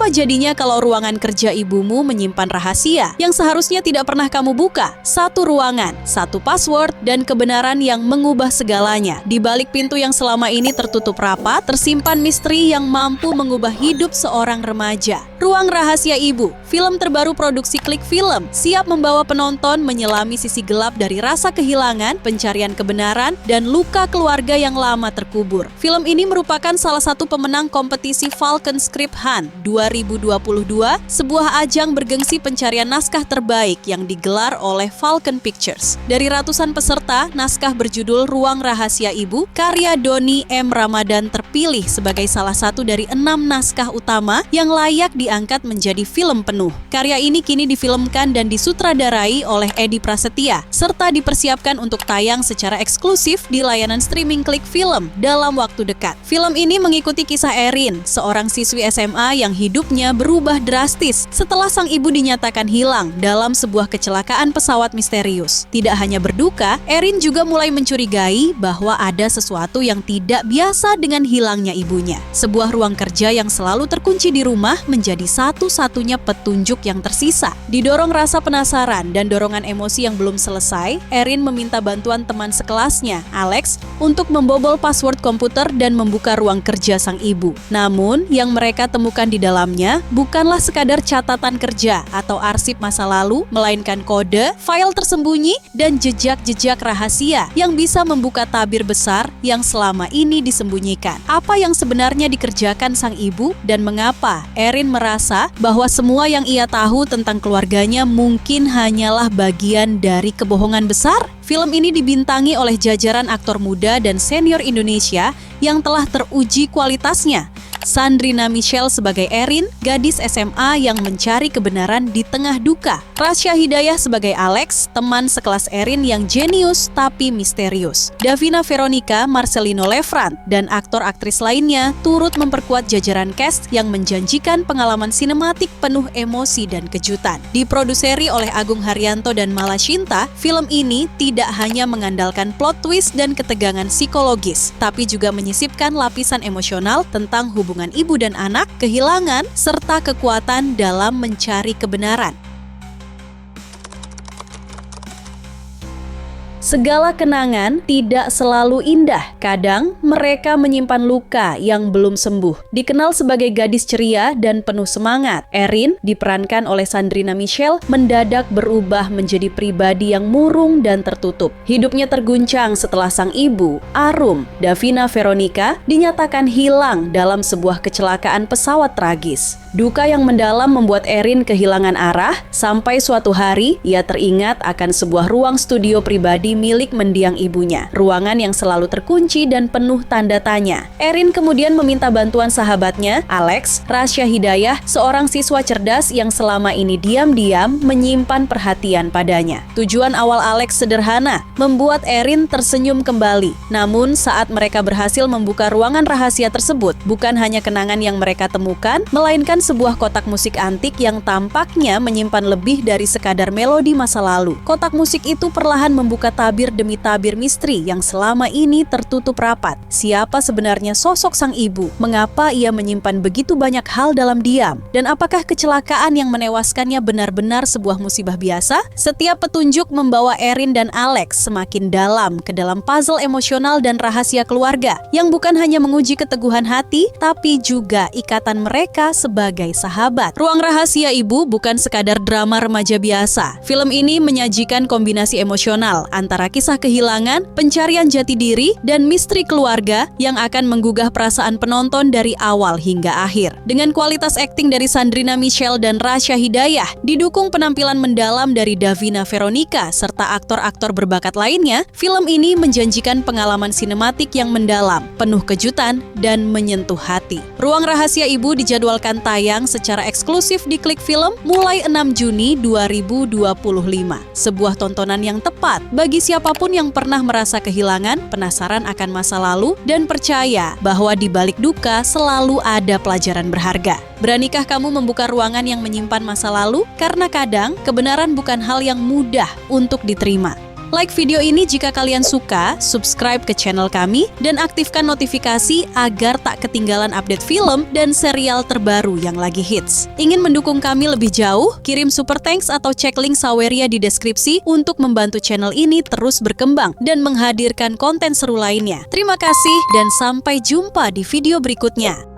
Apa jadinya kalau ruangan kerja ibumu menyimpan rahasia yang seharusnya tidak pernah kamu buka? Satu ruangan, satu password, dan kebenaran yang mengubah segalanya. Di balik pintu yang selama ini tertutup rapat, tersimpan misteri yang mampu mengubah hidup seorang remaja. Ruang Rahasia Ibu, film terbaru produksi Klik Film, siap membawa penonton menyelami sisi gelap dari rasa kehilangan, pencarian kebenaran, dan luka keluarga yang lama terkubur. Film ini merupakan salah satu pemenang kompetisi Falcon Script Hunt 2022, sebuah ajang bergengsi pencarian naskah terbaik yang digelar oleh Falcon Pictures. Dari ratusan peserta, naskah berjudul Ruang Rahasia Ibu, karya Doni M. Ramadan terpilih sebagai salah satu dari 6 naskah utama yang layak diangkat menjadi film penuh. Karya ini kini difilmkan dan disutradarai oleh Edi Prasetya, serta dipersiapkan untuk tayang secara eksklusif di layanan streaming Klik Film dalam waktu dekat. Film ini mengikuti kisah Erin, seorang siswi SMA yang hidupnya berubah drastis setelah sang ibu dinyatakan hilang dalam sebuah kecelakaan pesawat misterius. Tidak hanya berduka, Erin juga mulai mencurigai bahwa ada sesuatu yang tidak biasa dengan hilangnya ibunya. Sebuah ruang kerja yang selalu terkunci di rumah menjadi satu-satunya petunjuk yang tersisa. Didorong rasa penasaran dan dorongan emosi yang belum selesai, Erin meminta bantuan teman sekelasnya, Alex, untuk membobol password komputer dan membuka ruang kerja sang ibu. Namun, yang mereka temukan di dalamnya bukanlah sekadar catatan kerja atau arsip masa lalu, melainkan kode, file tersembunyi, dan jejak-jejak rahasia yang bisa membuka tabir besar yang selama ini disembunyikan. Apa yang sebenarnya dikerjakan sang ibu dan mengapa Erin merasa bahwa semua yang ia tahu tentang keluarganya mungkin hanyalah bagian dari kebohongan besar? Film ini dibintangi oleh jajaran aktor muda dan senior Indonesia yang telah teruji kualitasnya. Sandrina Michelle sebagai Erin, gadis SMA yang mencari kebenaran di tengah duka. Rasya Hidayah sebagai Alex, teman sekelas Erin yang jenius tapi misterius. Davina Veronica, Marcelino Lefrant, dan aktor-aktris lainnya turut memperkuat jajaran cast yang menjanjikan pengalaman sinematik penuh emosi dan kejutan. Diproduseri oleh Agung Haryanto dan Mala Shinta, film ini tidak hanya mengandalkan plot twist dan ketegangan psikologis, tapi juga menyisipkan lapisan emosional tentang hubungan ibu dan anak, kehilangan, serta kekuatan dalam mencari kebenaran. Segala kenangan tidak selalu indah. Kadang mereka menyimpan luka yang belum sembuh. Dikenal sebagai gadis ceria dan penuh semangat, Erin, diperankan oleh Sandrina Michelle, mendadak berubah menjadi pribadi yang murung dan tertutup. Hidupnya terguncang setelah sang ibu, Arum, Davina Veronica, dinyatakan hilang dalam sebuah kecelakaan pesawat tragis. Duka yang mendalam membuat Erin kehilangan arah, sampai suatu hari ia teringat akan sebuah ruang studio pribadi milik mendiang ibunya. Ruangan yang selalu terkunci dan penuh tanda tanya. Erin kemudian meminta bantuan sahabatnya, Alex, Rasya Hidayah, seorang siswa cerdas yang selama ini diam-diam menyimpan perhatian padanya. Tujuan awal Alex sederhana, membuat Erin tersenyum kembali. Namun saat mereka berhasil membuka ruangan rahasia tersebut, bukan hanya kenangan yang mereka temukan, melainkan sebuah kotak musik antik yang tampaknya menyimpan lebih dari sekadar melodi masa lalu. Kotak musik itu perlahan membuka tabir demi tabir misteri yang selama ini tertutup rapat. Siapa sebenarnya sosok sang ibu? Mengapa ia menyimpan begitu banyak hal dalam diam? Dan apakah kecelakaan yang menewaskannya benar-benar sebuah musibah biasa? Setiap petunjuk membawa Erin dan Alex semakin dalam ke dalam puzzle emosional dan rahasia keluarga yang bukan hanya menguji keteguhan hati, tapi juga ikatan mereka sebagai sahabat. Ruang Rahasia Ibu bukan sekadar drama remaja biasa. Film ini menyajikan kombinasi emosional antara kisah kehilangan, pencarian jati diri, dan misteri keluarga yang akan menggugah perasaan penonton dari awal hingga akhir. Dengan kualitas akting dari Sandrina Michelle dan Rasya Hidayah, didukung penampilan mendalam dari Davina Veronica serta aktor-aktor berbakat lainnya, film ini menjanjikan pengalaman sinematik yang mendalam, penuh kejutan, dan menyentuh hati. Ruang Rahasia Ibu dijadwalkan tayang secara eksklusif di Klik Film mulai 6 Juni 2025. Sebuah tontonan yang tepat bagi siapapun yang pernah merasa kehilangan, penasaran akan masa lalu, dan percaya bahwa di balik duka selalu ada pelajaran berharga. Beranikah kamu membuka ruangan yang menyimpan masa lalu? Karena kadang kebenaran bukan hal yang mudah untuk diterima. Like video ini jika kalian suka, subscribe ke channel kami, dan aktifkan notifikasi agar tak ketinggalan update film dan serial terbaru yang lagi hits. Ingin mendukung kami lebih jauh? Kirim super thanks atau cek link Saweria di deskripsi untuk membantu channel ini terus berkembang dan menghadirkan konten seru lainnya. Terima kasih dan sampai jumpa di video berikutnya.